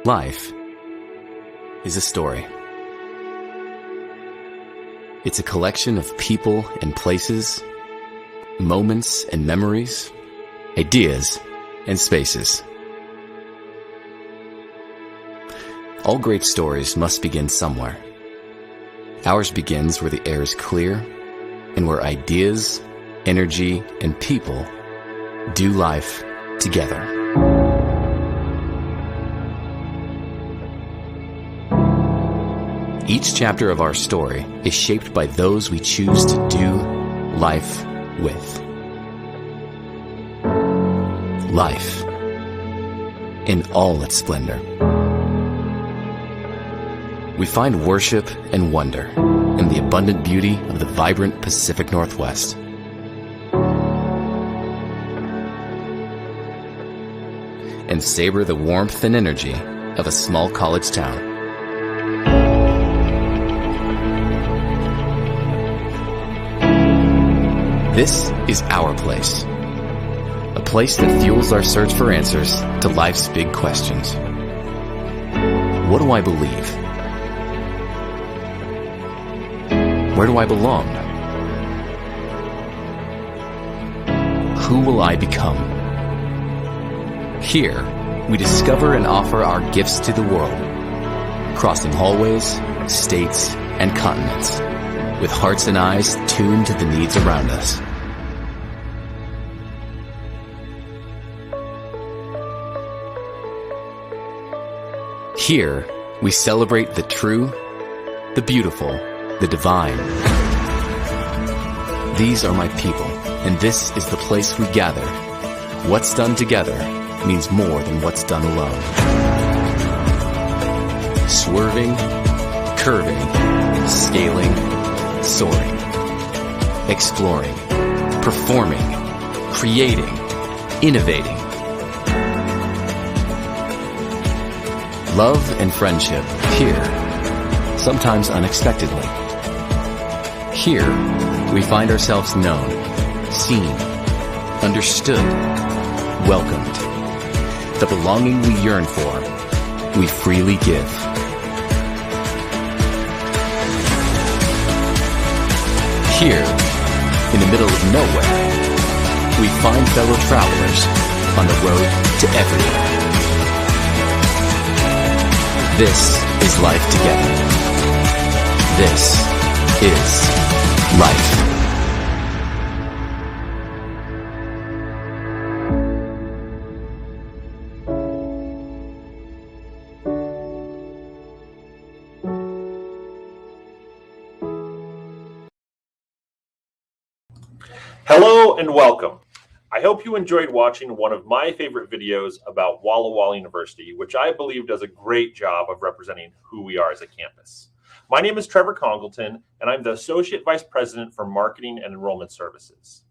Life is a story. It's a collection of people and places, moments and memories, ideas and spaces. All great stories must begin somewhere. Ours begins where the air is clear and where ideas, energy, and people do life together. Each chapter of our story is shaped by those we choose to do life with. Life in all its splendor. We find worship and wonder in the abundant beauty of the vibrant Pacific Northwest. And savor the warmth and energy of a small college town. This is our place. A place that fuels our search for answers to life's big questions. What do I believe? Where do I belong? Who will I become? Here, we discover and offer our gifts to the world, crossing hallways, states, and continents, with hearts and eyes tuned to the needs around us. Here, we celebrate the true, the beautiful, the divine. These are my people, and this is the place we gather. What's done together means more than what's done alone. Swerving, curving, scaling, soaring, exploring, performing, creating, innovating. Love and friendship here, sometimes unexpectedly. Here, we find ourselves known, seen, understood, welcomed. The belonging we yearn for, we freely give. Here, in the middle of nowhere, we find fellow travelers on the road to everywhere. This is life together. This is life. Hello and welcome. I hope you enjoyed watching one of my favorite videos about WallaWallaU University, which I believe does a great job of representing who we are as a campus. My name is Trevor Congleton, and I'm the Associate Vice President for Marketing and Enrollment Services.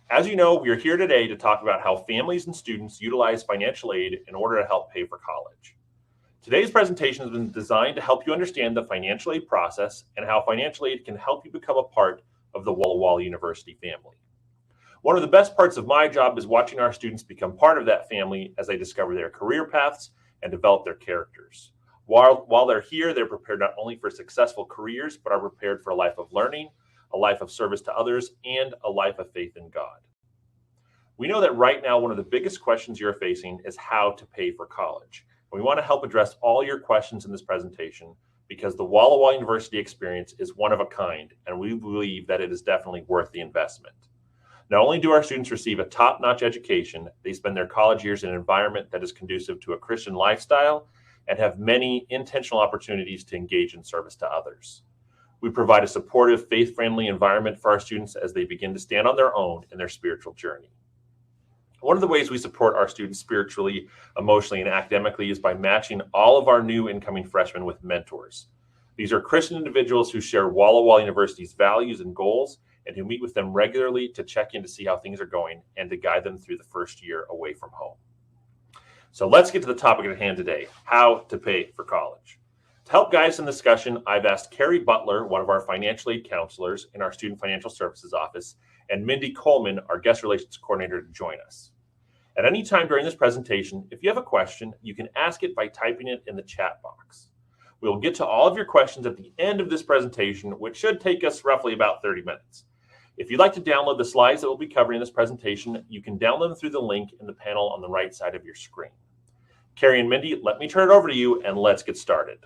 As you know, we are here today to talk about how families and students utilize financial aid in order to help pay for college. Today's presentation has been designed to help you understand the financial aid process and how financial aid can help you become a part of the WallaWallaU University family. One of the best parts of my job is watching our students become part of that family as they discover their career paths and develop their characters. While they're here, they're prepared not only for successful careers, but are prepared for a life of learning, a life of service to others, and a life of faith in God. We know that right now, one of the biggest questions you're facing is how to pay for college. We want to help address all your questions in this presentation because the WallaWallaU University experience is one of a kind, and we believe that it is definitely worth the investment. Not only do our students receive a top-notch education, they spend their college years in an environment that is conducive to a Christian lifestyle and have many intentional opportunities to engage in service to others. We provide a supportive, faith-friendly environment for our students as they begin to stand on their own in their spiritual journey. One of the ways we support our students spiritually, emotionally, and academically is by matching all of our new incoming freshmen with mentors. These are Christian individuals who share WallaWallaU University's values and goals and who meet with them regularly to check in to see how things are going and to guide them through the first year away from home. So let's get to the topic at hand today, how to pay for college. To help guide us in the discussion, I've asked Carrie Butler, one of our financial aid counselors in our Student Financial Services Office, and Mindy Coleman, our Guest Relations Coordinator, to join us. At any time during this presentation, if you have a question, you can ask it by typing it in the chat box. We will get to all of your questions at the end of this presentation, which should take us roughly about 30 minutes. If you'd like to download the slides that we'll be covering in this presentation, you can download them through the link in the panel on the right side of your screen. Carrie and Mindy, let me turn it over to you and let's get started.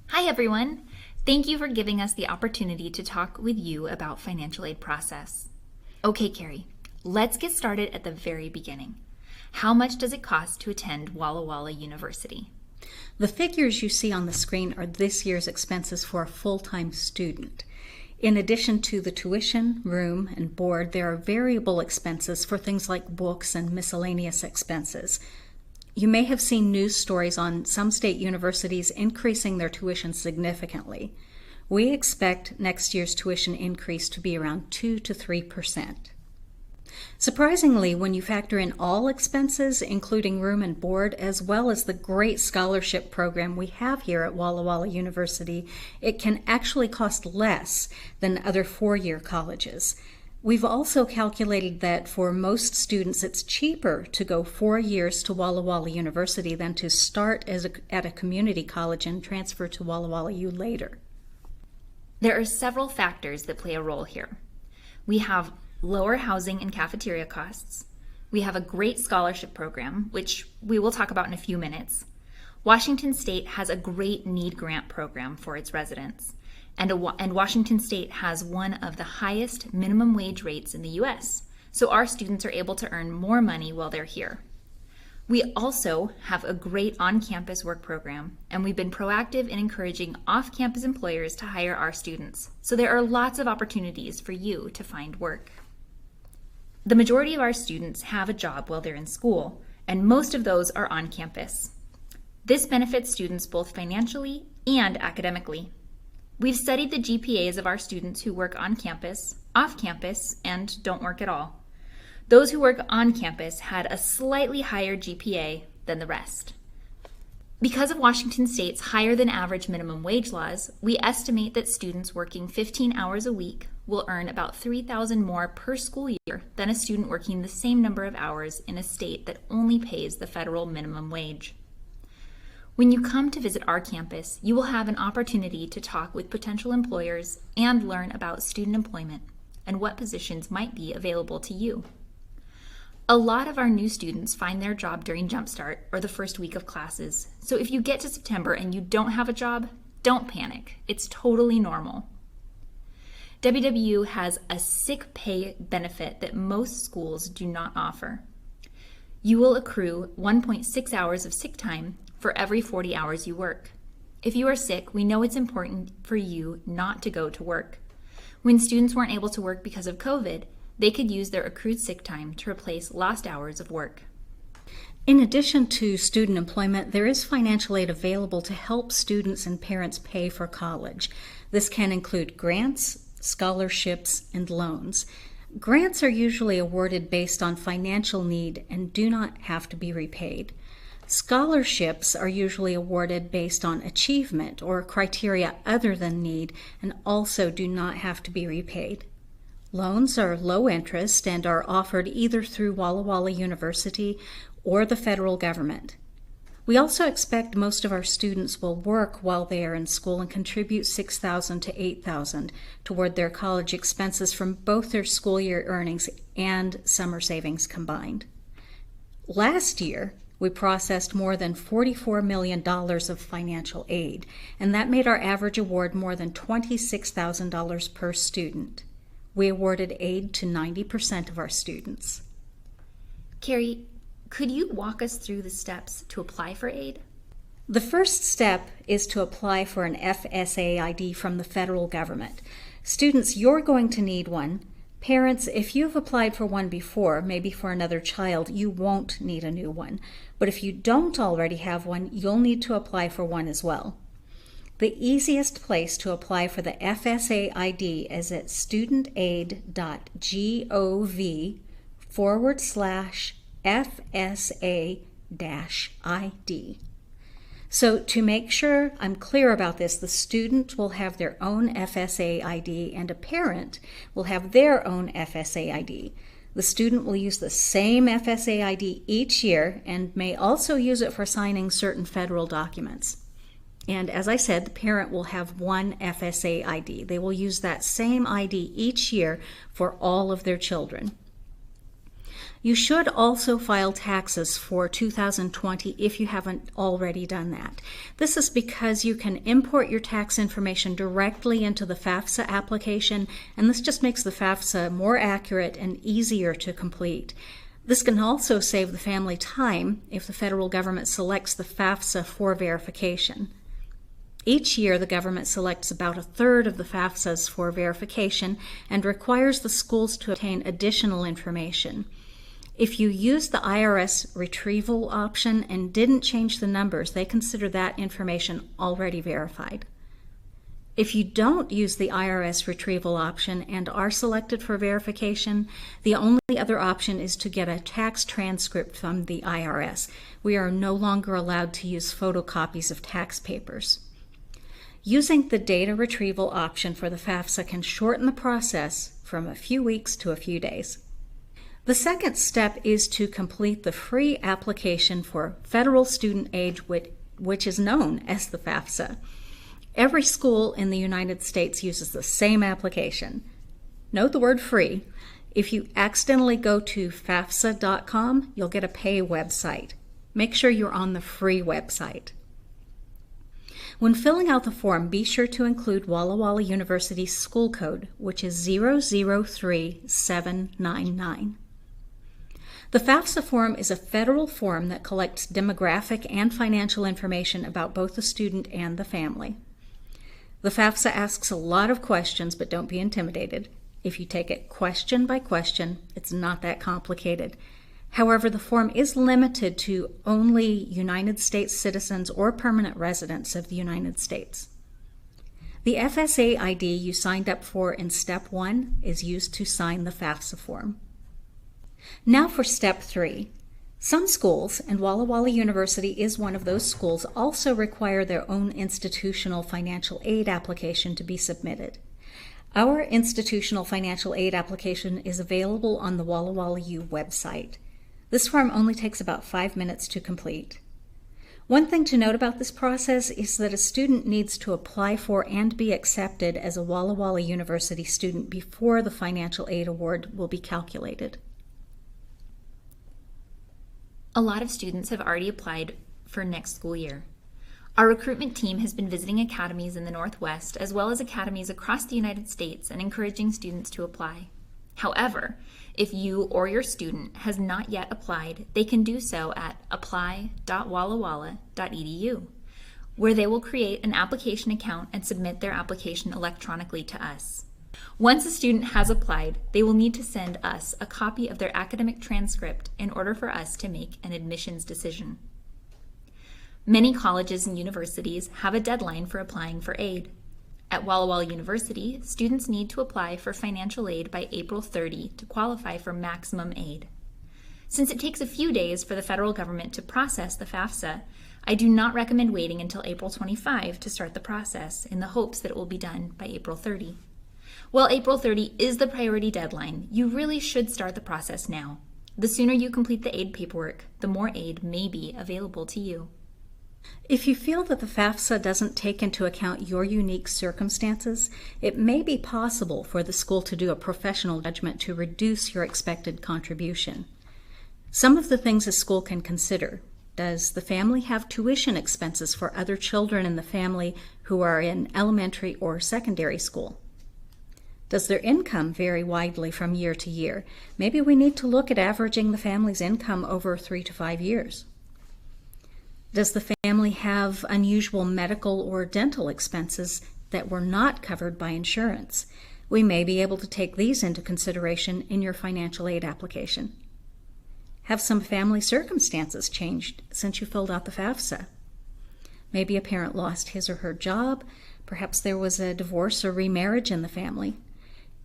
Hi everyone. Thank you for giving us the opportunity to talk with you about financial aid process. Okay, Carrie, let's get started at the very beginning. How much does it cost to attend WallaWallaU University? The figures you see on the screen are this year's expenses for a full-time student. In addition to the tuition, room, and board, there are variable expenses for things like books and miscellaneous expenses. You may have seen news stories on some state universities increasing their tuition significantly. We expect next year's tuition increase to be around 2 to 3%. Surprisingly, when you factor in all expenses, including room and board, as well as the great scholarship program we have here at WallaWallaU University, it can actually cost less than other four-year colleges. We've also calculated that for most students, it's cheaper to go 4 years to WallaWallaU University than to start at a community college and transfer to WallaWallaU later. There are several factors that play a role here. We have lower housing and cafeteria costs. We have a great scholarship program, which we will talk about in a few minutes. Washington State has a great need grant program for its residents. And Washington State has one of the highest minimum wage rates in the U.S., so our students are able to earn more money while they're here. We also have a great on-campus work program, and we've been proactive in encouraging off-campus employers to hire our students, so there are lots of opportunities for you to find work. The majority of our students have a job while they're in school, and most of those are on campus. This benefits students both financially and academically. We've studied the GPAs of our students who work on campus, off campus, and don't work at all. Those who work on campus had a slightly higher GPA than the rest. Because of Washington State's higher than average minimum wage laws, we estimate that students working 15 hours a week will earn about $3,000 more per school year than a student working the same number of hours in a state that only pays the federal minimum wage. When you come to visit our campus, you will have an opportunity to talk with potential employers and learn about student employment and what positions might be available to you. A lot of our new students find their job during Jumpstart or the first week of classes, so if you get to September and you don't have a job, don't panic. It's totally normal. WWU has a sick pay benefit that most schools do not offer. You will accrue 1.6 hours of sick time for every 40 hours you work. If you are sick, we know it's important for you not to go to work. When students weren't able to work because of COVID, they could use their accrued sick time to replace lost hours of work. In addition to student employment, there is financial aid available to help students and parents pay for college. This can include grants, scholarships, and loans. Grants are usually awarded based on financial need and do not have to be repaid. Scholarships are usually awarded based on achievement or criteria other than need and also do not have to be repaid. Loans are low interest and are offered either through WallaWallaU University or the federal government. We also expect most of our students will work while they are in school and contribute $6,000 to $8,000 toward their college expenses from both their school year earnings and summer savings combined. Last year, we processed more than $44 million of financial aid, and that made our average award more than $26,000 per student. We awarded aid to 90% of our students. Carrie, could you walk us through the steps to apply for aid? The first step is to apply for an FSA ID from the federal government. Students, you're going to need one. Parents, if you've applied for one before, maybe for another child, you won't need a new one. But if you don't already have one, you'll need to apply for one as well. The easiest place to apply for the FSA ID is at studentaid.gov/FSA-ID. So to make sure I'm clear about this, the student will have their own FSA ID and a parent will have their own FSA ID. The student will use the same FSA ID each year and may also use it for signing certain federal documents. And as I said, the parent will have one FSA ID. They will use that same ID each year for all of their children. You should also file taxes for 2020 if you haven't already done that. This is because you can import your tax information directly into the FAFSA application, and this just makes the FAFSA more accurate and easier to complete. This can also save the family time if the federal government selects the FAFSA for verification. Each year, the government selects about a third of the FAFSAs for verification and requires the schools to obtain additional information. If you use the IRS retrieval option and didn't change the numbers, they consider that information already verified. If you don't use the IRS retrieval option and are selected for verification, the only other option is to get a tax transcript from the IRS. We are no longer allowed to use photocopies of tax papers. Using the data retrieval option for the FAFSA can shorten the process from a few weeks to a few days. The second step is to complete the free application for federal student aid, which is known as the FAFSA. Every school in the United States uses the same application. Note the word free. If you accidentally go to FAFSA.com, you'll get a pay website. Make sure you're on the free website. When filling out the form, be sure to include WallaWallaU University's school code, which is 003799. The FAFSA form is a federal form that collects demographic and financial information about both the student and the family. The FAFSA asks a lot of questions, but don't be intimidated. If you take it question by question, it's not that complicated. However, the form is limited to only United States citizens or permanent residents of the United States. The FSA ID you signed up for in Step 1 is used to sign the FAFSA form. Now for Step 3. Some schools, and WallaWallaU University is one of those schools, also require their own institutional financial aid application to be submitted. Our institutional financial aid application is available on the WallaWallaU website. This form only takes about 5 minutes to complete. One thing to note about this process is that a student needs to apply for and be accepted as a WallaWallaU University student before the financial aid award will be calculated. A lot of students have already applied for next school year. Our recruitment team has been visiting academies in the Northwest as well as academies across the United States and encouraging students to apply. However, if you or your student has not yet applied, they can do so at apply.wallawalla.edu, where they will create an application account and submit their application electronically to us. Once a student has applied, they will need to send us a copy of their academic transcript in order for us to make an admissions decision. Many colleges and universities have a deadline for applying for aid. At WallaWallaU University, students need to apply for financial aid by April 30 to qualify for maximum aid. Since it takes a few days for the federal government to process the FAFSA, I do not recommend waiting until April 25 to start the process in the hopes that it will be done by April 30. While April 30 is the priority deadline, you really should start the process now. The sooner you complete the aid paperwork, the more aid may be available to you. If you feel that the FAFSA doesn't take into account your unique circumstances, it may be possible for the school to do a professional judgment to reduce your expected contribution. Some of the things a school can consider: does the family have tuition expenses for other children in the family who are in elementary or secondary school? Does their income vary widely from year to year? Maybe we need to look at averaging the family's income over 3 to 5 years. Does the family have unusual medical or dental expenses that were not covered by insurance? We may be able to take these into consideration in your financial aid application. Have some family circumstances changed since you filled out the FAFSA? Maybe a parent lost his or her job. Perhaps there was a divorce or remarriage in the family.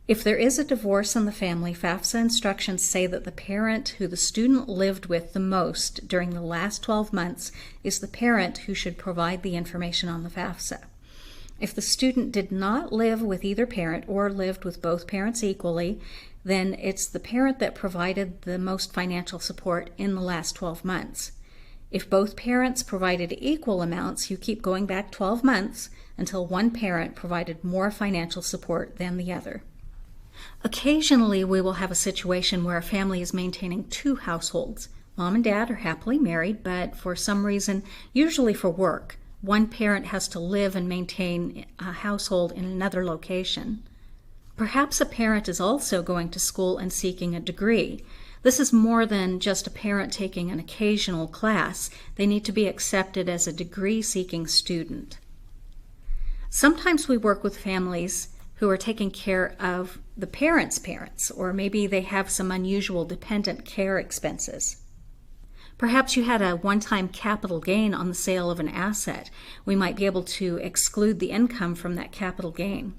If there is a divorce in the family, FAFSA instructions say that the parent who the student lived with the most during the last 12 months is the parent who should provide the information on the FAFSA. If the student did not live with either parent or lived with both parents equally, then it's the parent that provided the most financial support in the last 12 months. If both parents provided equal amounts, you keep going back 12 months until one parent provided more financial support than the other. Occasionally, we will have a situation where a family is maintaining two households. Mom and dad are happily married, but for some reason, usually for work, one parent has to live and maintain a household in another location. Perhaps a parent is also going to school and seeking a degree. This is more than just a parent taking an occasional class. They need to be accepted as a degree-seeking student. Sometimes we work with families who are taking care of the parents' parents, or maybe they have some unusual dependent care expenses. Perhaps you had a one-time capital gain on the sale of an asset. We might be able to exclude the income from that capital gain.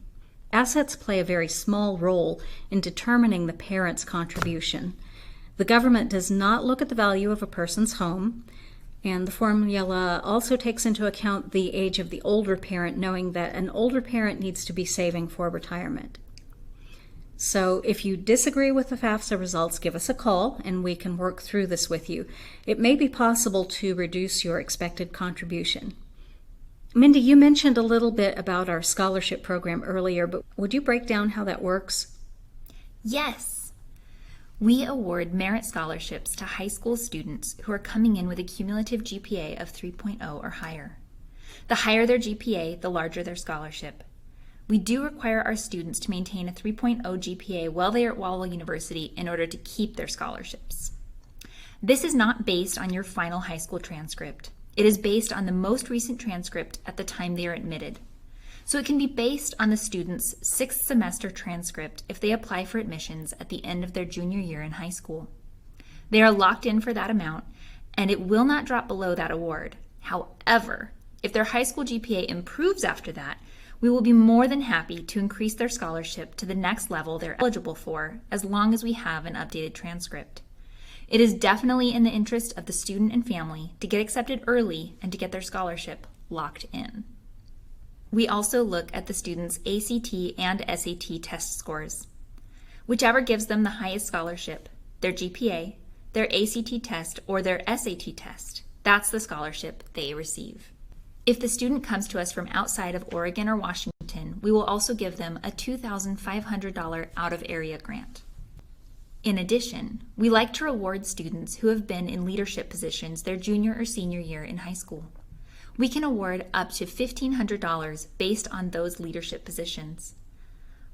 Assets play a very small role in determining the parent's contribution. The government does not look at the value of a person's home, and the formula also takes into account the age of the older parent, knowing that an older parent needs to be saving for retirement. So if you disagree with the FAFSA results, give us a call and we can work through this with you. It may be possible to reduce your expected contribution. Mindy, you mentioned a little bit about our scholarship program earlier, but would you break down how that works? Yes. We award merit scholarships to high school students who are coming in with a cumulative GPA of 3.0 or higher. The higher their GPA, the larger their scholarship. We do require our students to maintain a 3.0 GPA while they are at WallaWallaU University in order to keep their scholarships. This is not based on your final high school transcript. It is based on the most recent transcript at the time they are admitted. So it can be based on the student's 6th semester transcript if they apply for admissions at the end of their junior year in high school. They are locked in for that amount, and it will not drop below that award. However, if their high school GPA improves after that, we will be more than happy to increase their scholarship to the next level they're eligible for, as long as we have an updated transcript. It is definitely in the interest of the student and family to get accepted early and to get their scholarship locked in. We also look at the student's ACT and SAT test scores. Whichever gives them the highest scholarship, their GPA, their ACT test, or their SAT test, that's the scholarship they receive. If the student comes to us from outside of Oregon or Washington, we will also give them a $2,500 out-of-area grant. In addition, we like to reward students who have been in leadership positions their junior or senior year in high school. We can award up to $1,500 based on those leadership positions.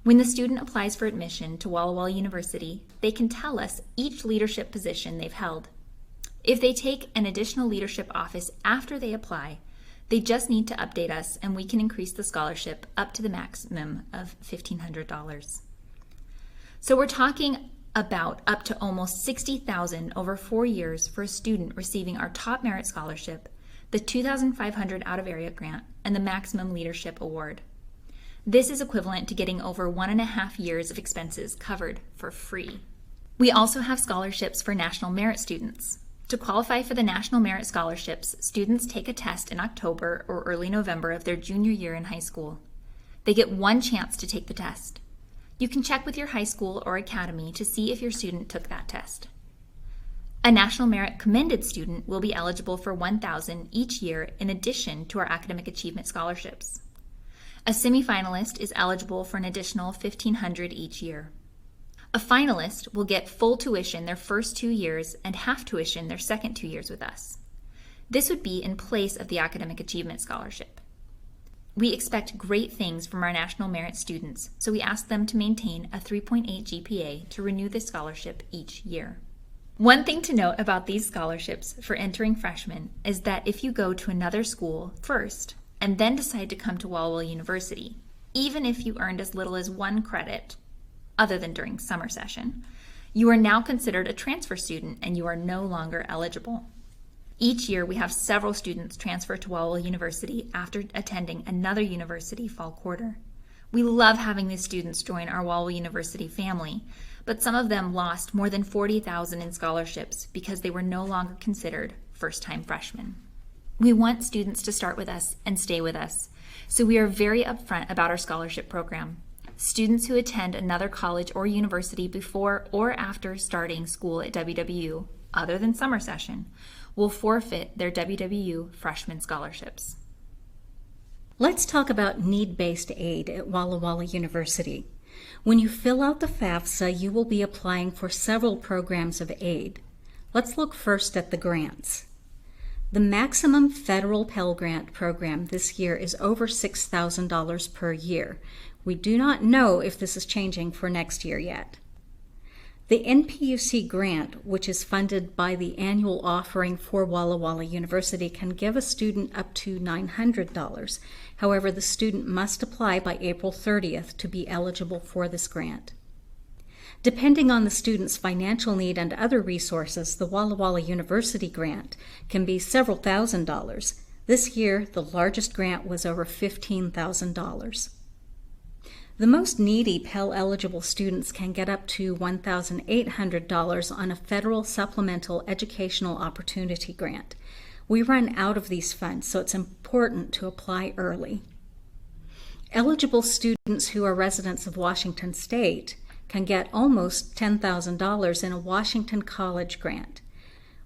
When the student applies for admission to WallaWallaU University, they can tell us each leadership position they've held. If they take an additional leadership office after they apply, they just need to update us and we can increase the scholarship up to the maximum of $1,500. So we're talking about up to almost $60,000 over 4 years for a student receiving our top merit scholarship, the $2,500 out-of-area grant, and the maximum leadership award. This is equivalent to getting over 1.5 years of expenses covered for free. We also have scholarships for national merit students. To qualify for the National Merit Scholarships, students take a test in October or early November of their junior year in high school. They get one chance to take the test. You can check with your high school or academy to see if your student took that test. A National Merit Commended student will be eligible for $1,000 each year in addition to our academic achievement scholarships. A semifinalist is eligible for an additional $1,500 each year. A finalist will get full tuition their first 2 years and half tuition their second 2 years with us. This would be in place of the Academic Achievement Scholarship. We expect great things from our National Merit students, so we ask them to maintain a 3.8 GPA to renew the scholarship each year. One thing to note about these scholarships for entering freshmen is that if you go to another school first and then decide to come to WallaWallaU University, even if you earned as little as 1 credit, other than during summer session, you are now considered a transfer student and you are no longer eligible. Each year we have several students transfer to WallaWallaU University after attending another university fall quarter. We love having these students join our WallaWallaU University family, but some of them lost more than $40,000 in scholarships because they were no longer considered first-time freshmen. We want students to start with us and stay with us, so we are very upfront about our scholarship program. Students who attend another college or university before or after starting school at WWU, other than summer session, will forfeit their WWU freshman scholarships. Let's talk about need-based aid at WallaWallaU University. When you fill out the FAFSA, you will be applying for several programs of aid. Let's look first at the grants. The maximum federal Pell Grant program this year is over $6,000 per year. We do not know if this is changing for next year yet. The NPUC grant, which is funded by the annual offering for WallaWallaU University, can give a student up to $900. However, the student must apply by April 30th to be eligible for this grant. Depending on the student's financial need and other resources, the WallaWallaU University grant can be several $1,000s. This year, the largest grant was over $15,000. The most needy Pell-eligible students can get up to $1,800 on a federal supplemental educational opportunity grant. We run out of these funds, so it's important to apply early. Eligible students who are residents of Washington State can get almost $10,000 in a Washington College grant.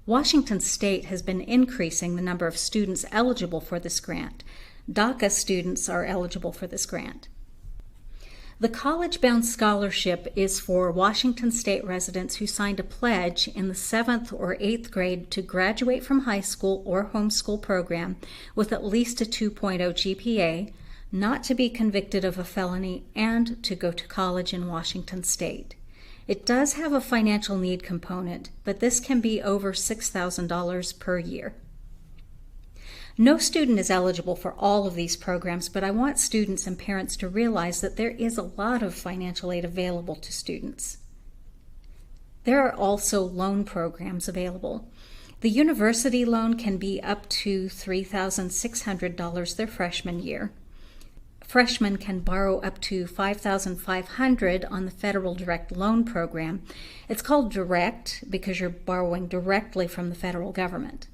Washington State has been increasing the number of students eligible for this grant. DACA students are eligible for this grant. The college-bound scholarship is for Washington State residents who signed a pledge in the 7th or 8th grade to graduate from high school or homeschool program with at least a 2.0 GPA, not to be convicted of a felony, and to go to college in Washington State. It does have a financial need component, but this can be over $6,000 per year. No student is eligible for all of these programs, but I want students and parents to realize that there is a lot of financial aid available to students. There are also loan programs available. The university loan can be up to $3,600 their freshman year. Freshmen can borrow up to $5,500 on the federal direct loan program. It's called direct because you're borrowing directly from the federal government.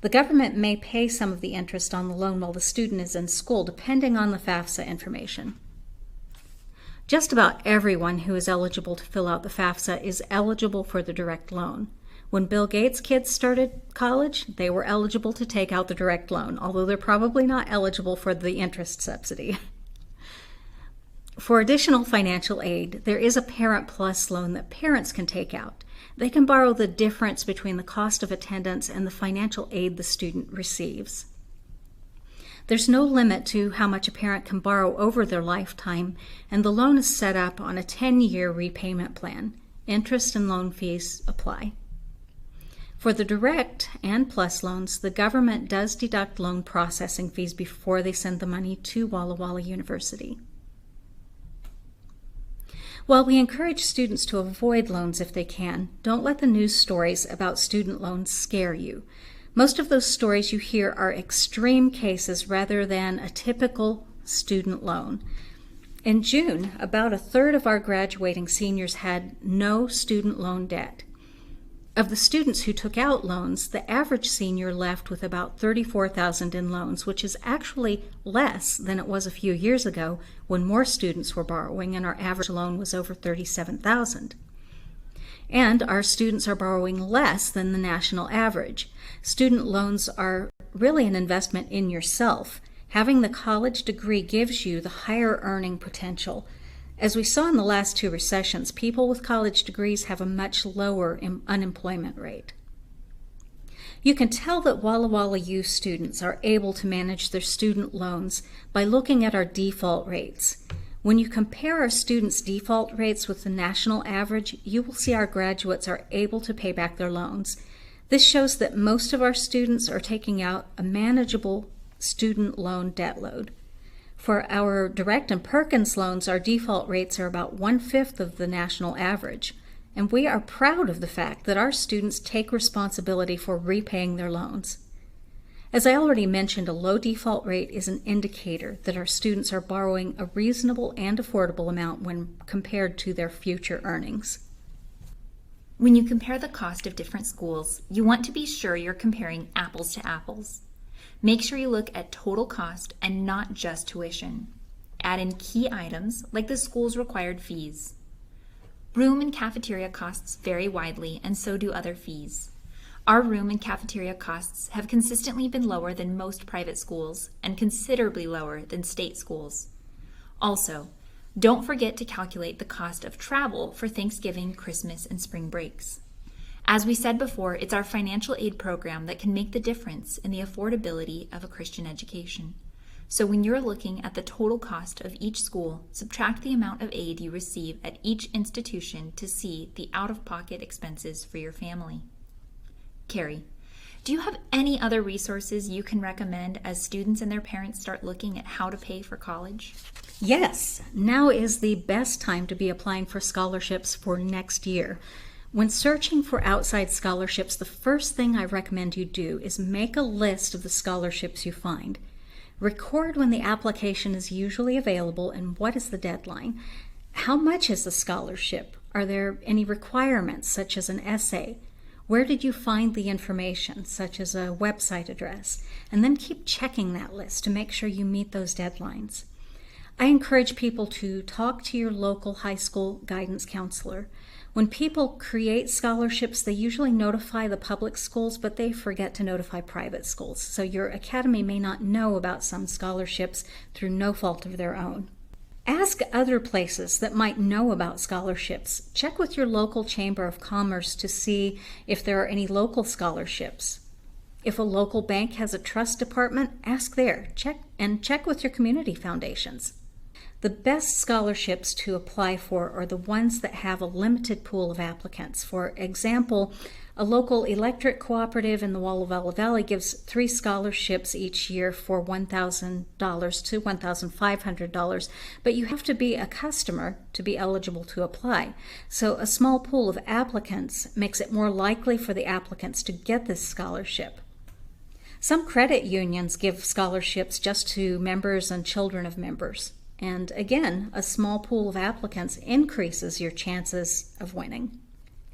The government may pay some of the interest on the loan while the student is in school, depending on the FAFSA information. Just about everyone who is eligible to fill out the FAFSA is eligible for the direct loan. When Bill Gates' kids started college, they were eligible to take out the direct loan, although they're probably not eligible for the interest subsidy. For additional financial aid, there is a Parent Plus loan that parents can take out. They can borrow the difference between the cost of attendance and the financial aid the student receives. There's no limit to how much a parent can borrow over their lifetime, and the loan is set up on a 10-year repayment plan. Interest and loan fees apply. For the direct and plus loans, the government does deduct loan processing fees before they send the money to WallaWallaU University. While we encourage students to avoid loans if they can, don't let the news stories about student loans scare you. Most of those stories you hear are extreme cases rather than a typical student loan. In June, about a third of our graduating seniors had no student loan debt. Of the students who took out loans, the average senior left with about $34,000 in loans, which is actually less than it was a few years ago when more students were borrowing and our average loan was over $37,000. And our students are borrowing less than the national average. Student loans are really an investment in yourself. Having the college degree gives you the higher earning potential. As we saw in the last two recessions, people with college degrees have a much lower unemployment rate. You can tell that WallaWallaU students are able to manage their student loans by looking at our default rates. When you compare our students' default rates with the national average, you will see our graduates are able to pay back their loans. This shows that most of our students are taking out a manageable student loan debt load. For our direct and Perkins loans, our default rates are about 1/5 of the national average, and we are proud of the fact that our students take responsibility for repaying their loans. As I already mentioned, a low default rate is an indicator that our students are borrowing a reasonable and affordable amount when compared to their future earnings. When you compare the cost of different schools, you want to be sure you're comparing apples to apples. Make sure you look at total cost and not just tuition. Add in key items like the school's required fees. Room and cafeteria costs vary widely, and so do other fees. Our room and cafeteria costs have consistently been lower than most private schools and considerably lower than state schools. Also, don't forget to calculate the cost of travel for Thanksgiving, Christmas, and spring breaks. As we said before, it's our financial aid program that can make the difference in the affordability of a Christian education. So when you're looking at the total cost of each school, subtract the amount of aid you receive at each institution to see the out-of-pocket expenses for your family. Carrie, do you have any other resources you can recommend as students and their parents start looking at how to pay for college? Yes, now is the best time to be applying for scholarships for next year. When searching for outside scholarships, the first thing I recommend you do is make a list of the scholarships you find. Record when the application is usually available and what is the deadline. How much is the scholarship? Are there any requirements, such as an essay? Where did you find the information, such as a website address? And then keep checking that list to make sure you meet those deadlines. I encourage people to talk to your local high school guidance counselor. When people create scholarships, they usually notify the public schools, but they forget to notify private schools. So your academy may not know about some scholarships through no fault of their own. Ask other places that might know about scholarships. Check with your local Chamber of Commerce to see if there are any local scholarships. If a local bank has a trust department, ask there. Check with your community foundations. The best scholarships to apply for are the ones that have a limited pool of applicants. For example, a local electric cooperative in the WallaWallaU Valley gives 3 scholarships each year for $1,000 to $1,500, but you have to be a customer to be eligible to apply. So a small pool of applicants makes it more likely for the applicants to get this scholarship. Some credit unions give scholarships just to members and children of members. And again, a small pool of applicants increases your chances of winning.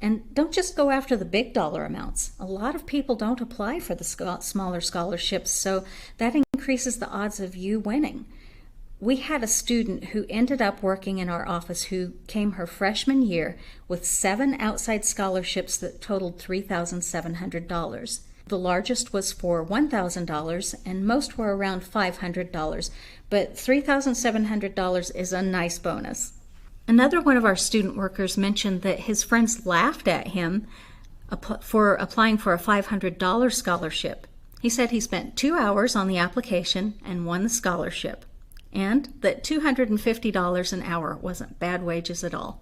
And don't just go after the big dollar amounts. A lot of people don't apply for the smaller scholarships, so that increases the odds of you winning. We had a student who ended up working in our office who came her freshman year with 7 outside scholarships that totaled $3,700. The largest was for $1,000 and most were around $500, but $3,700 is a nice bonus. Another one of our student workers mentioned that his friends laughed at him for applying for a $500 scholarship. He said he spent 2 hours on the application and won the scholarship, and that $250 an hour wasn't bad wages at all.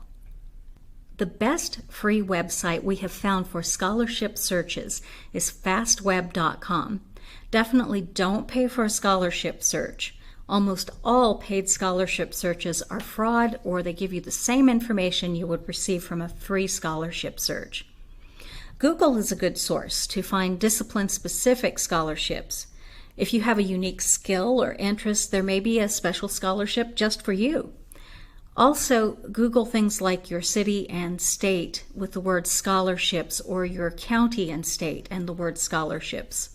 The best free website we have found for scholarship searches is fastweb.com. Definitely don't pay for a scholarship search. Almost all paid scholarship searches are fraud, or they give you the same information you would receive from a free scholarship search. Google is a good source to find discipline-specific scholarships. If you have a unique skill or interest, there may be a special scholarship just for you. Also, Google things like your city and state with the word scholarships, or your county and state and the word scholarships.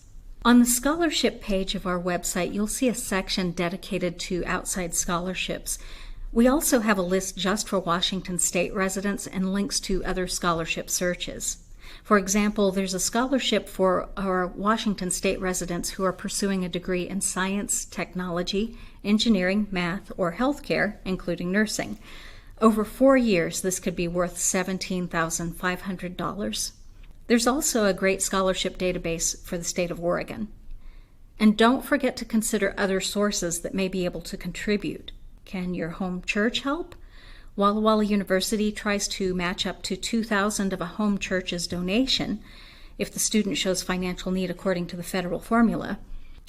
On the scholarship page of our website, you'll see a section dedicated to outside scholarships. We also have a list just for Washington State residents and links to other scholarship searches. For example, there's a scholarship for our Washington State residents who are pursuing a degree in science, technology, engineering, math, or healthcare, including nursing. Over 4 years, this could be worth $17,500. There's also a great scholarship database for the state of Oregon. And don't forget to consider other sources that may be able to contribute. Can your home church help? WallaWallaU University tries to match up to $2,000 of a home church's donation if the student shows financial need according to the federal formula.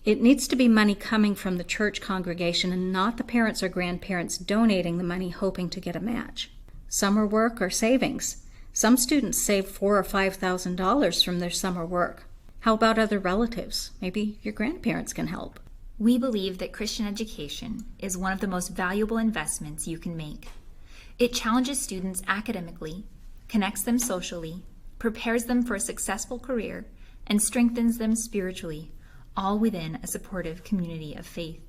It needs to be money coming from the church congregation and not the parents or grandparents donating the money hoping to get a match. Summer work or savings. Some students save $4,000 or $5,000 from their summer work. How about other relatives? Maybe your grandparents can help. We believe that Christian education is one of the most valuable investments you can make. It challenges students academically, connects them socially, prepares them for a successful career, and strengthens them spiritually, all within a supportive community of faith.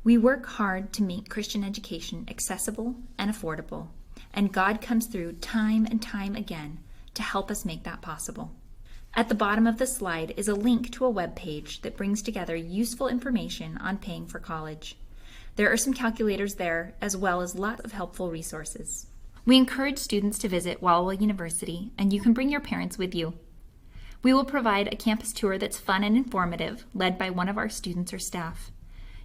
We work hard to make Christian education accessible and affordable, and God comes through time and time again to help us make that possible. At the bottom of the slide is a link to a web page that brings together useful information on paying for college. There are some calculators there, as well as lots of helpful resources. We encourage students to visit WallaWallaU University, and you can bring your parents with you. We will provide a campus tour that's fun and informative, led by one of our students or staff.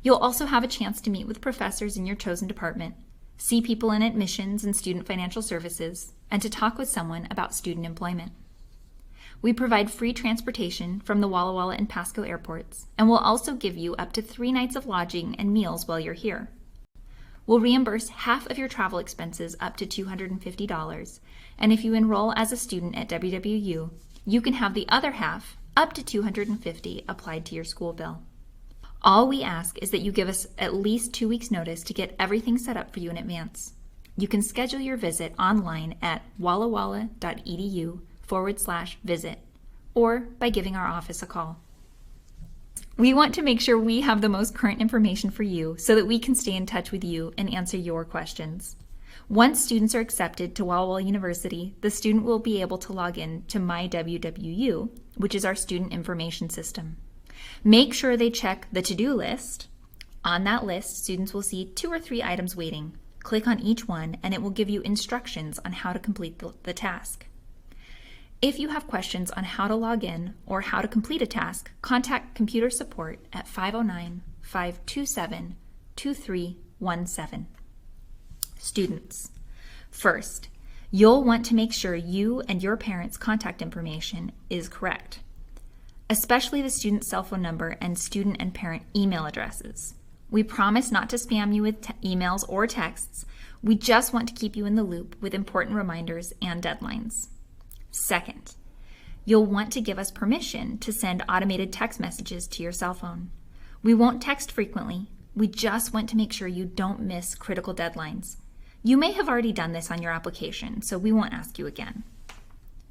You'll also have a chance to meet with professors in your chosen department, see people in admissions and student financial services, and to talk with someone about student employment. We provide free transportation from the Walla Walla and Pasco airports, and we'll also give you up to 3 nights of lodging and meals while you're here. We'll reimburse half of your travel expenses up to $250, and if you enroll as a student at WWU, you can have the other half, up to $250, applied to your school bill. All we ask is that you give us at least 2 weeks' notice to get everything set up for you in advance. You can schedule your visit online at wallawalla.edu/visit or by giving our office a call. We want to make sure we have the most current information for you so that we can stay in touch with you and answer your questions. Once students are accepted to WallaWallaU University, the student will be able to log in to My WWU, which is our student information system. Make sure they check the to-do list. On that list, students will see 2 or 3 items waiting. Click on each one and it will give you instructions on how to complete the task. If you have questions on how to log in or how to complete a task, contact computer support at 509-527-2317. Students, first, you'll want to make sure you and your parents' contact information is correct, especially the student's cell phone number and student and parent email addresses. We promise not to spam you with emails or texts. We just want to keep you in the loop with important reminders and deadlines. Second, you'll want to give us permission to send automated text messages to your cell phone. We won't text frequently. We just want to make sure you don't miss critical deadlines. You may have already done this on your application, so we won't ask you again.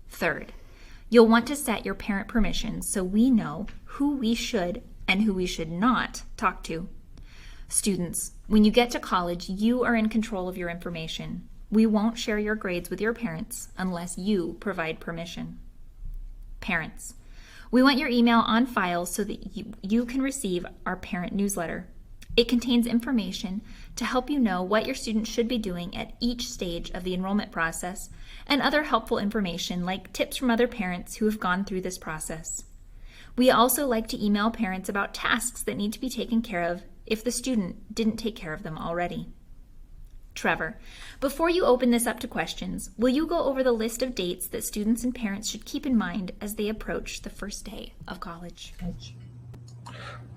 Third, you'll want to set your parent permissions so we know who we should and who we should not talk to. Students, when you get to college, you are in control of your information. We won't share your grades with your parents unless you provide permission. Parents, we want your email on file so that you can receive our parent newsletter. It contains information to help you know what your student should be doing at each stage of the enrollment process and other helpful information like tips from other parents who have gone through this process. We also like to email parents about tasks that need to be taken care of if the student didn't take care of them already. Trevor, before you open this up to questions, will you go over the list of dates that students and parents should keep in mind as they approach the first day of college?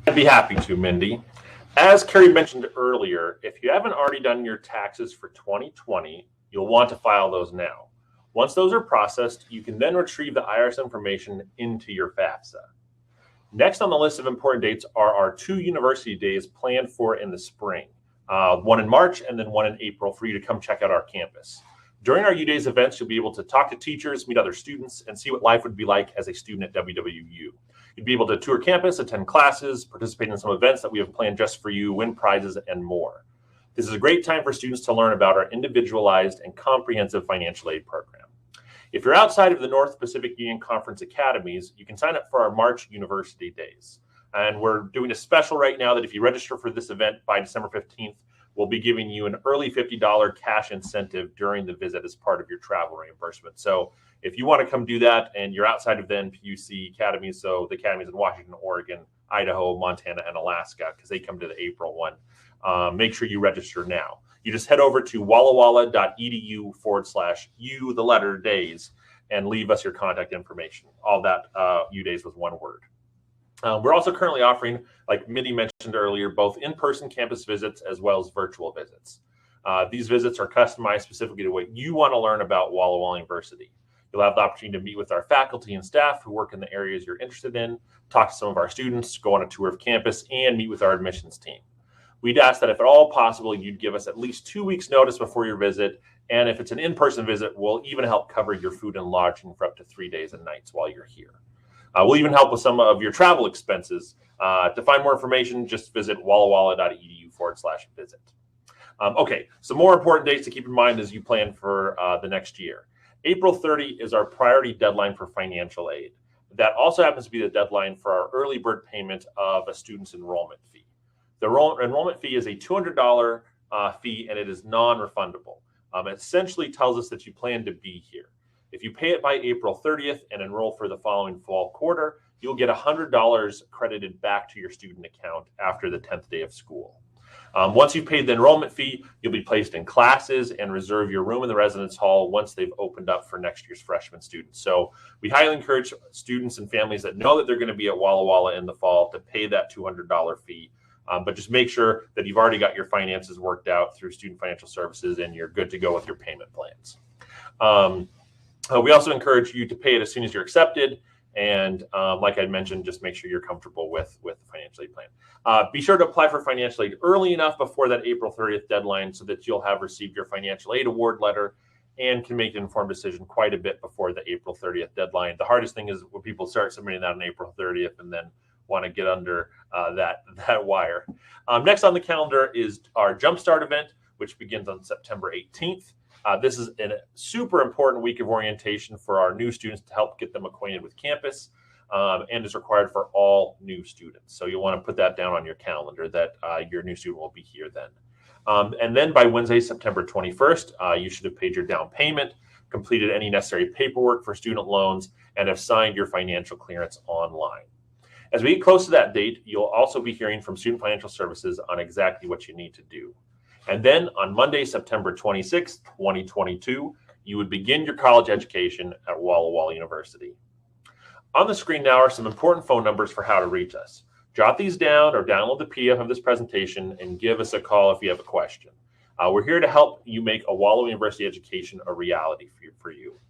I'd be happy to, Mindy. As Carrie mentioned earlier, if you haven't already done your taxes for 2020, you'll want to file those now. Once those are processed, you can then retrieve the IRS information into your FAFSA. Next on the list of important dates are our 2 university days planned for in the spring. One in March and then one in April for you to come check out our campus. During our U-Days events, you'll be able to talk to teachers, meet other students, and see what life would be like as a student at WWU. You'd be able to tour campus, attend classes, participate in some events that we have planned just for you, win prizes, and more. This is a great time for students to learn about our individualized and comprehensive financial aid program. If you're outside of the North Pacific Union Conference academies, you can sign up for our March University Days. And we're doing a special right now that if you register for this event by December 15th, we'll be giving you an early $50 cash incentive during the visit as part of your travel reimbursement. So if you want to come do that and you're outside of the NPUC academies, so the academies in Washington, Oregon, Idaho, Montana, and Alaska, because they come to the April one, make sure you register now. You just head over to wallawalla.edu/U, the letter days, and leave us your contact information. All that U-Days with one word. We're also currently offering, like Mindy mentioned earlier, both in-person campus visits as well as virtual visits. These visits are customized specifically to what you want to learn about WallaWallaU University. You'll have the opportunity to meet with our faculty and staff who work in the areas you're interested in, talk to some of our students, go on a tour of campus, and meet with our admissions team. We'd ask that if at all possible, you'd give us at least 2 weeks notice before your visit. And if it's an in-person visit, we'll even help cover your food and lodging for up to 3 days and nights while you're here. We'll even help with some of your travel expenses To find more information, just visit wallawalla.edu/visit. Okay, some more important dates to keep in mind as you plan for the next year. April 30 is our priority deadline for financial aid. That also happens to be the deadline for our early bird payment of a student's enrollment fee. The enrollment fee is a $200 fee, and it is non-refundable. It essentially tells us that you plan to be here. If you pay it by April 30th and enroll for the following fall quarter, you'll get $100 credited back to your student account after the 10th day of school. Once you've paid the enrollment fee, you'll be placed in classes and reserve your room in the residence hall once they've opened up for next year's freshman students. So we highly encourage students and families that know that they're going to be at Walla Walla in the fall to pay that $200 fee. But just make sure that you've already got your finances worked out through Student Financial Services and you're good to go with your payment plans. We also encourage you to pay it as soon as you're accepted. And like I mentioned, just make sure you're comfortable with the financial aid plan. Be sure to apply for financial aid early enough before that April 30th deadline so that you'll have received your financial aid award letter and can make an informed decision quite a bit before the April 30th deadline. The hardest thing is when people start submitting that on April 30th and then want to get under that wire. Next on the calendar is our Jumpstart event, which begins on September 18th. This is a super important week of orientation for our new students to help get them acquainted with campus and is required for all new students. So you'll want to put that down on your calendar that your new student will be here then. And then by Wednesday, September 21st, you should have paid your down payment, completed any necessary paperwork for student loans, and have signed your financial clearance online. As we get close to that date, you'll also be hearing from Student Financial Services on exactly what you need to do. And then on Monday, September 26th, 2022, you would begin your college education at Walla Walla University. On the screen now are some important phone numbers for how to reach us. Jot these down or download the PDF of this presentation and give us a call if you have a question. We're here to help you make a Walla University education a reality for you.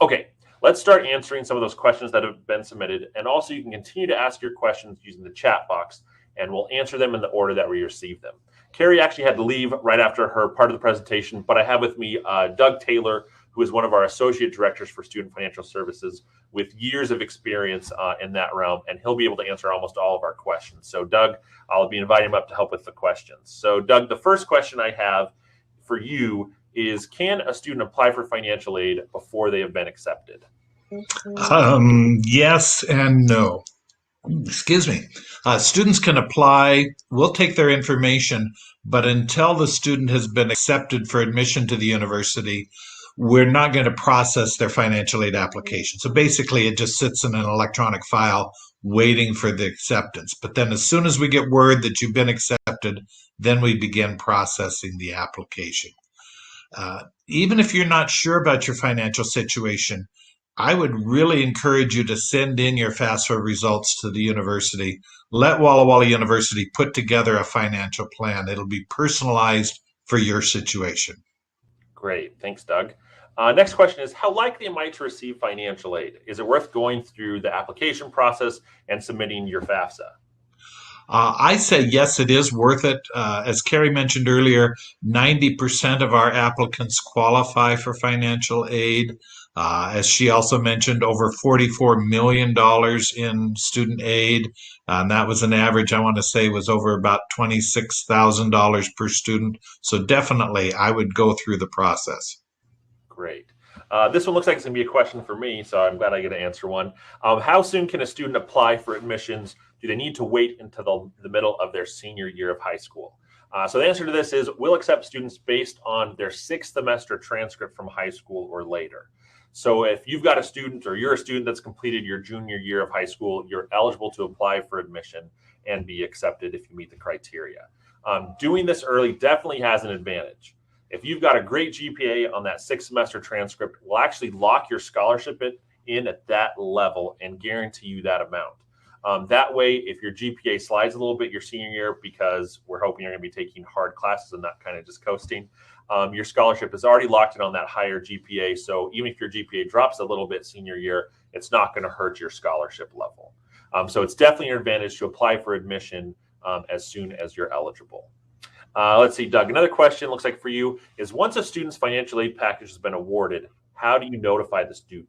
Okay, let's start answering some of those questions that have been submitted. And also you can continue to ask your questions using the chat box and we'll answer them in the order that we receive them. Carrie actually had to leave right after her part of the presentation, but I have with me Doug Taylor, who is one of our associate directors for Student Financial Services with years of experience in that realm, and he'll be able to answer almost all of our questions. So Doug, I'll be inviting him up to help with the questions. So Doug, the first question I have for you is, can a student apply for financial aid before they have been accepted? Yes and no. Excuse me. Students can apply. We'll take their information, but until the student has been accepted for admission to the university, we're not going to process their financial aid application. So basically, it just sits in an electronic file waiting for the acceptance. But then as soon as we get word that you've been accepted, then we begin processing the application. Even if you're not sure about your financial situation, I would really encourage you to send in your FAFSA results to the university. Let Walla Walla University put together a financial plan. It'll be personalized for your situation. Great. Thanks, Doug. Next question is, how likely am I to receive financial aid? Is it worth going through the application process and submitting your FAFSA? I say yes, it is worth it. As Carrie mentioned earlier, 90% of our applicants qualify for financial aid. As she also mentioned, over $44 million in student aid. And that was an average, I want to say, was over about $26,000 per student. So definitely, I would go through the process. Great. This one looks like it's going to be a question for me, so I'm glad I get to answer one. How soon can a student apply for admissions? Do they need to wait until the middle of their senior year of high school? So the answer to this is we'll accept students based on their 6th semester transcript from high school or later. So if you've got a student or you're a student that's completed your junior year of high school, you're eligible to apply for admission and be accepted if you meet the criteria. Doing this early definitely has an advantage. If you've got a great GPA on that 6th semester transcript, we'll actually lock your scholarship in at that level and guarantee you that amount. That way, if your GPA slides a little bit your senior year, because we're hoping you're going to be taking hard classes and not kind of just coasting, your scholarship is already locked in on that higher GPA. So even if your GPA drops a little bit senior year, it's not going to hurt your scholarship level. So it's definitely an advantage to apply for admission as soon as you're eligible. Let's see, Doug, another question looks like for you is, once a student's financial aid package has been awarded, how do you notify the student?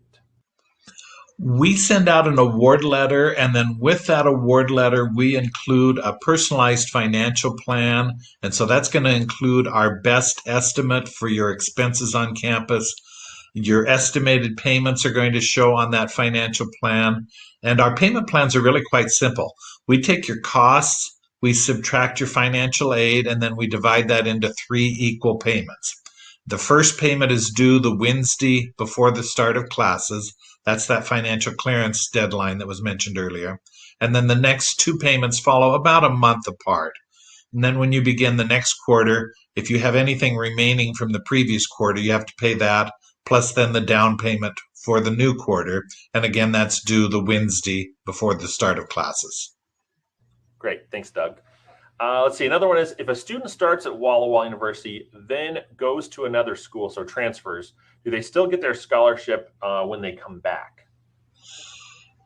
We send out an award letter, and then with that award letter, we include a personalized financial plan. And so that's going to include our best estimate for your expenses on campus. Your estimated payments are going to show on that financial plan. And our payment plans are really quite simple. We take your costs, we subtract your financial aid, and then we divide that into 3 equal payments. The first payment is due the Wednesday before the start of classes. That's that financial clearance deadline that was mentioned earlier. And then the next 2 payments follow about a month apart. And then when you begin the next quarter, if you have anything remaining from the previous quarter, you have to pay that, plus then the down payment for the new quarter. And again, that's due the Wednesday before the start of classes. Great. Thanks, Doug. Let's see. Another one is if a student starts at WallaWallaU University, then goes to another school, so transfers, do they still get their scholarship when they come back?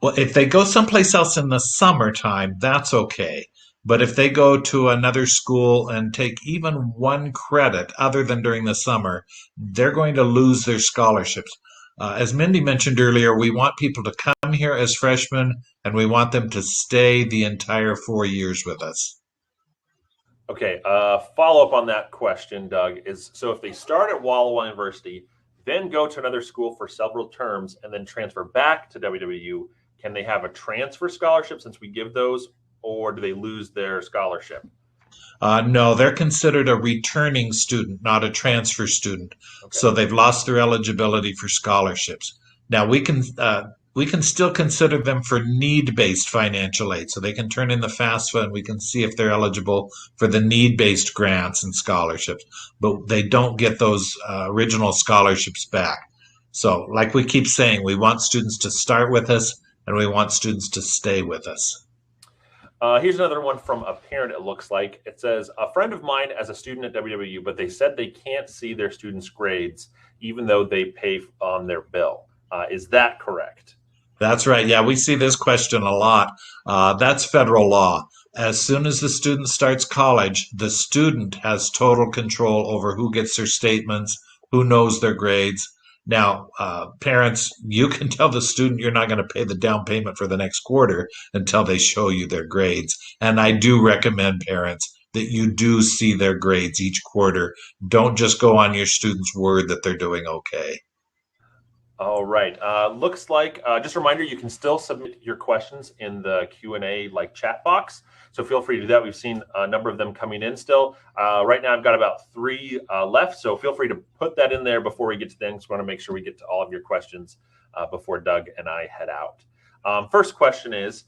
Well, if they go someplace else in the summertime, that's okay. But if they go to another school and take even 1 credit other than during the summer, they're going to lose their scholarships. As Mindy mentioned earlier, we want people to come here as freshmen, and we want them to stay the entire 4 years with us. Okay, follow up on that question, Doug, is so if they start at WallaWallaU University, then go to another school for several terms, and then transfer back to WWU, can they have a transfer scholarship since we give those, or do they lose their scholarship? No, they're considered a returning student, not a transfer student. Okay. So they've lost their eligibility for scholarships. Now we can still consider them for need-based financial aid. So they can turn in the FAFSA and we can see if they're eligible for the need-based grants and scholarships, but they don't get those original scholarships back. So like we keep saying, we want students to start with us and we want students to stay with us. Here's another one from a parent, it looks like. It says, a friend of mine as a student at WWU, but they said they can't see their students' grades even though they pay on their bill. Is that correct? That's right. Yeah, we see this question a lot. That's federal law. As soon as the student starts college, the student has total control over who gets their statements, who knows their grades. Now, parents, you can tell the student you're not going to pay the down payment for the next quarter until they show you their grades. And I do recommend parents that you do see their grades each quarter. Don't just go on your student's word that they're doing okay. All right. Looks like, just a reminder, you can still submit your questions in the Q&A chat box. So feel free to do that. We've seen a number of them coming in still. Right now, I've got about 3 left. So feel free to put that in there before we get to things. We want to make sure we get to all of your questions before Doug and I head out. First question is,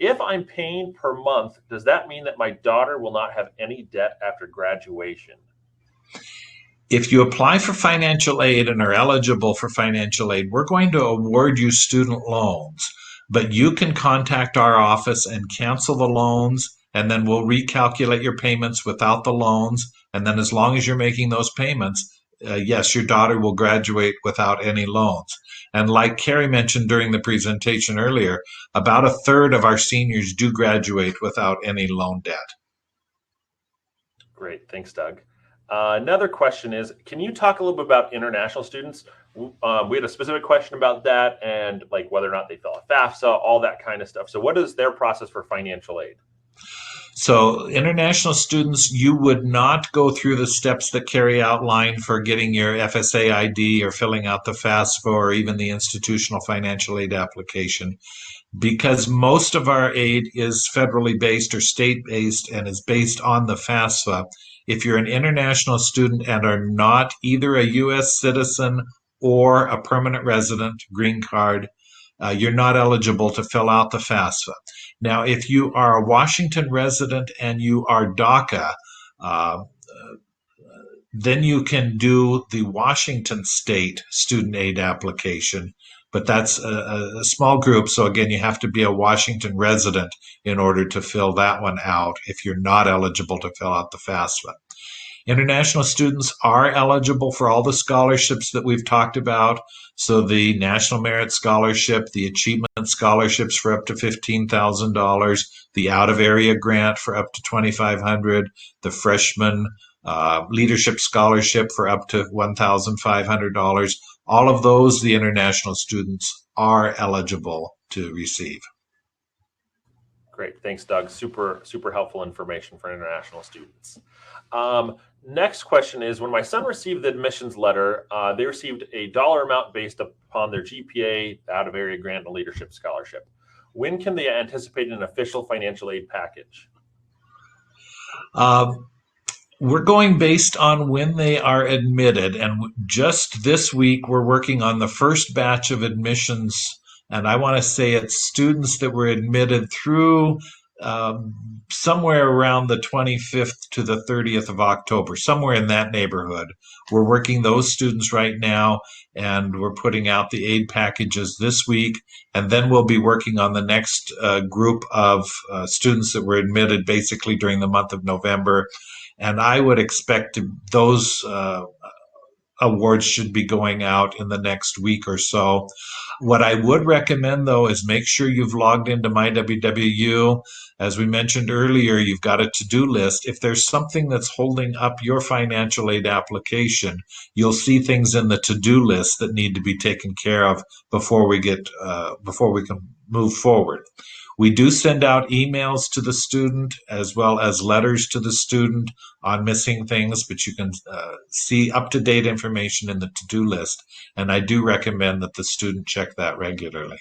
if I'm paying per month, does that mean that my daughter will not have any debt after graduation? If you apply for financial aid and are eligible for financial aid, we're going to award you student loans, but you can contact our office and cancel the loans, and then we'll recalculate your payments without the loans. And then as long as you're making those payments, yes, your daughter will graduate without any loans. And like Carrie mentioned during the presentation earlier, about 1/3 of our seniors do graduate without any loan debt. Great. Thanks, Doug. Another question is, can you talk a little bit about international students? We had a specific question about that and whether or not they fill out FAFSA, all that kind of stuff. So what is their process for financial aid? So international students, you would not go through the steps that Carrie outlined for getting your FSA ID or filling out the FAFSA or even the institutional financial aid application, because most of our aid is federally based or state based and is based on the FAFSA. If you're an international student and are not either a U.S. citizen or a permanent resident, green card, you're not eligible to fill out the FAFSA. Now, if you are a Washington resident and you are DACA, then you can do the Washington State student aid application, but that's a small group. So again, you have to be a Washington resident in order to fill that one out if you're not eligible to fill out the FAFSA. International students are eligible for all the scholarships that we've talked about. So the National Merit Scholarship, the Achievement Scholarships for up to $15,000, the out-of-area grant for up to $2,500, the Freshman Leadership Scholarship for up to $1,500. All of those, the international students are eligible to receive. Great. Thanks, Doug. Super, super helpful information for international students. Next question is, when my son received the admissions letter, they received a dollar amount based upon their GPA, out-of-area grant, and leadership scholarship. When can they anticipate an official financial aid package? We're going based on when they are admitted. And just this week, we're working on the first batch of admissions. And I want to say it's students that were admitted through somewhere around the 25th to the 30th of October, somewhere in that neighborhood. We're working those students right now, and we're putting out the aid packages this week. And then we'll be working on the next group of students that were admitted basically during the month of November. And I would expect those awards should be going out in the next week or so. What I would recommend, though, is make sure you've logged into My WWU. As we mentioned earlier, you've got a to-do list. If there's something that's holding up your financial aid application, you'll see things in the to-do list that need to be taken care of before we can move forward. We do send out emails to the student as well as letters to the student on missing things, but you can see up-to-date information in the to-do list. And I do recommend that the student check that regularly.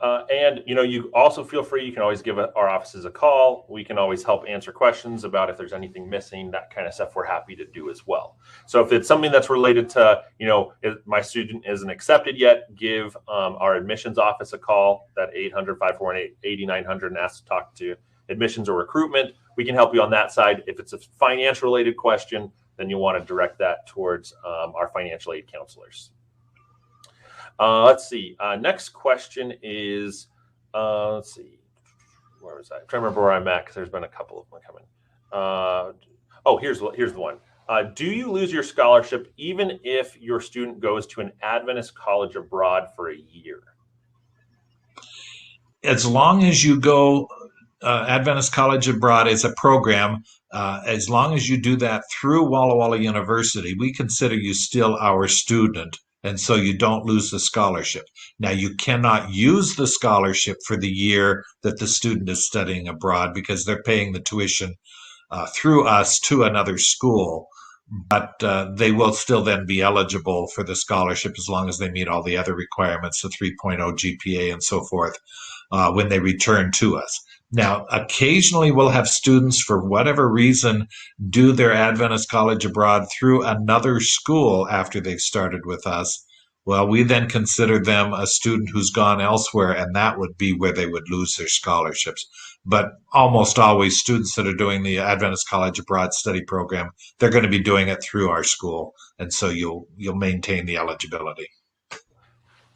And, you also feel free, you can always give our offices a call. We can always help answer questions about if there's anything missing, that kind of stuff we're happy to do as well. So if it's something that's related to, if my student isn't accepted yet, give our admissions office a call, that 800-548-8900, and ask to talk to admissions or recruitment. We can help you on that side. If it's a financial related question, then you want to direct that towards our financial aid counselors. Let's see. Next question is, let's see, where was I? I'm trying to remember where I'm at because there's been a couple of them coming. Here's the one. Do you lose your scholarship even if your student goes to an Adventist college abroad for a year? As long as you go, Adventist College Abroad is a program. As long as you do that through WallaWallaU University, we consider you still our student. And so you don't lose the scholarship. Now, you cannot use the scholarship for the year that the student is studying abroad because they're paying the tuition through us to another school. But they will still then be eligible for the scholarship as long as they meet all the other requirements, the 3.0 GPA and so forth, when they return to us. Now, occasionally we'll have students, for whatever reason, do their Adventist College Abroad through another school after they've started with us. Well, we then consider them a student who's gone elsewhere, and that would be where they would lose their scholarships. But almost always students that are doing the Adventist College Abroad study program, they're going to be doing it through our school, and so you'll maintain the eligibility.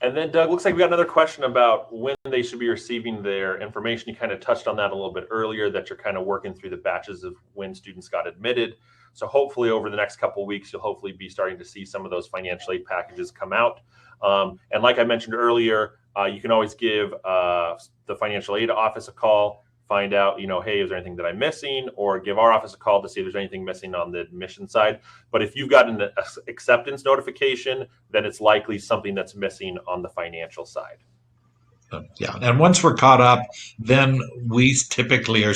And then, Doug, looks like we got another question about when they should be receiving their information. You kind of touched on that a little bit earlier, that you're kind of working through the batches of when students got admitted. So hopefully over the next couple of weeks, you'll hopefully be starting to see some of those financial aid packages come out. And like I mentioned earlier, you can always give the financial aid office a call, find out, hey, is there anything that I'm missing? Or give our office a call to see if there's anything missing on the admission side. But if you've gotten an acceptance notification, then it's likely something that's missing on the financial side. Yeah, and once we're caught up, then we typically are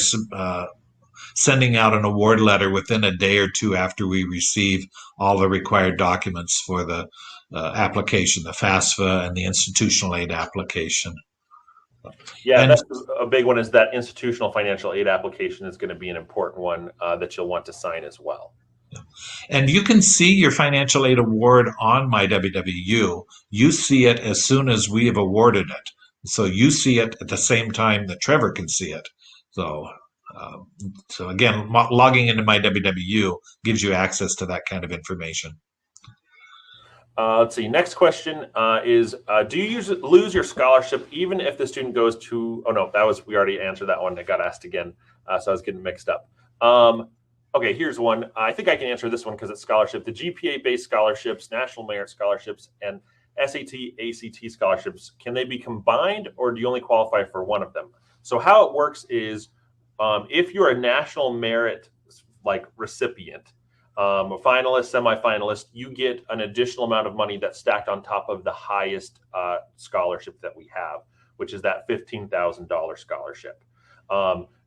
sending out an award letter within a day or two after we receive all the required documents for the application, the FAFSA and the institutional aid application. Yeah, and that's a big one, is that institutional financial aid application is going to be an important one that you'll want to sign as well. And you can see your financial aid award on My WWU. You see it as soon as we have awarded it. So you see it at the same time that Trevor can see it. So again, logging into My WWU gives you access to that kind of information. Let's see. Next question is, do you lose your scholarship even if the student goes to, we already answered that one. It got asked again, so I was getting mixed up. Okay, here's one. I think I can answer this one because it's scholarship. The GPA-based scholarships, national merit scholarships, and SAT, ACT scholarships, can they be combined, or do you only qualify for one of them? So how it works is, if you're a national merit recipient, a finalist, semifinalist, you get an additional amount of money that's stacked on top of the highest scholarship that we have, which is that $15,000 scholarship.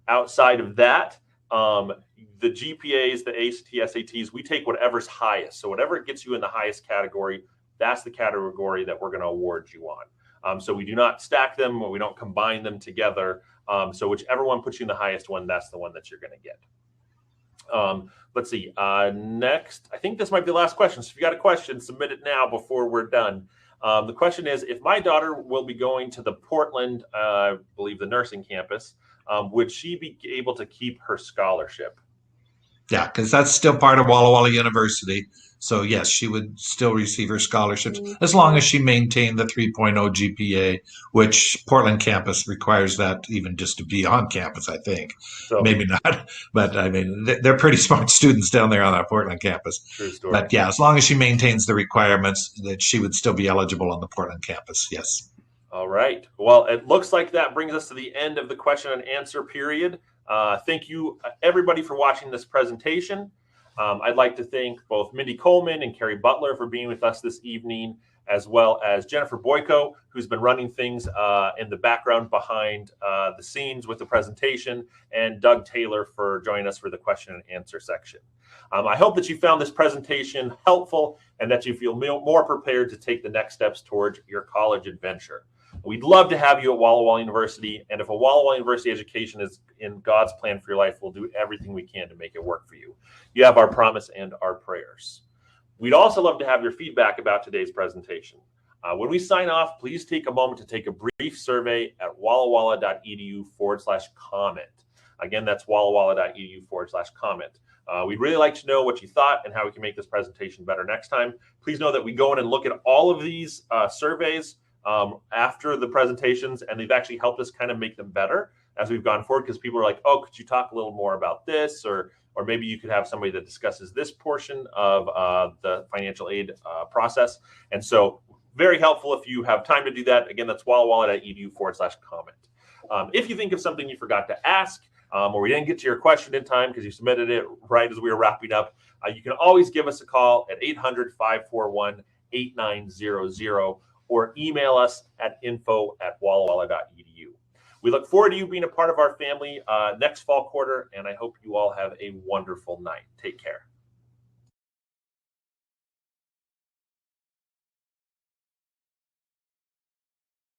Outside of that, the GPAs, the ACT, SATs, we take whatever's highest. So whatever gets you in the highest category, that's the category that we're going to award you on. So we do not stack them, or we don't combine them together. So whichever one puts you in the highest one, that's the one that you're going to get. Let's see. Next, I think this might be the last question. So if you got a question, submit it now before we're done. The question is, if my daughter will be going to the Portland, I believe the nursing campus, would she be able to keep her scholarship? Yeah, because that's still part of WallaWalla University. So yes, she would still receive her scholarships as long as she maintained the 3.0 GPA, which Portland campus requires that even just to be on campus, I think. So, maybe not, but I mean, they're pretty smart students down there on that Portland campus. True story. But yeah, as long as she maintains the requirements, that she would still be eligible on the Portland campus. Yes. All right. Well, it looks like that brings us to the end of the question and answer period. Thank you, everybody, for watching this presentation. I'd like to thank both Mindy Coleman and Carrie Butler for being with us this evening, as well as Jennifer Boyko, who's been running things in the background behind the scenes with the presentation, and Doug Taylor for joining us for the question and answer section. I hope that you found this presentation helpful and that you feel more prepared to take the next steps towards your college adventure. We'd love to have you at WallaWalla University, and if a WallaWalla University education is in God's plan for your life, we'll do everything we can to make it work for you. You have our promise and our prayers. We'd also love to have your feedback about today's presentation. When we sign off, please take a moment to take a brief survey at wallawalla.edu/comment. Again, that's wallawalla.edu/comment. We'd really like to know what you thought and how we can make this presentation better next time. Please know that we go in and look at all of these surveys after the presentations, and they've actually helped us kind of make them better as we've gone forward, because people are like, oh, could you talk a little more about this, or maybe you could have somebody that discusses this portion of the financial aid process. And so very helpful if you have time to do that. Again, that's wallawalla.edu/comment. If you think of something you forgot to ask, or we didn't get to your question in time because you submitted it right as we were wrapping up, you can always give us a call at 800-541-8900, or email us at info@wallawalla.edu. We look forward to you being a part of our family next fall quarter, and I hope you all have a wonderful night. Take care.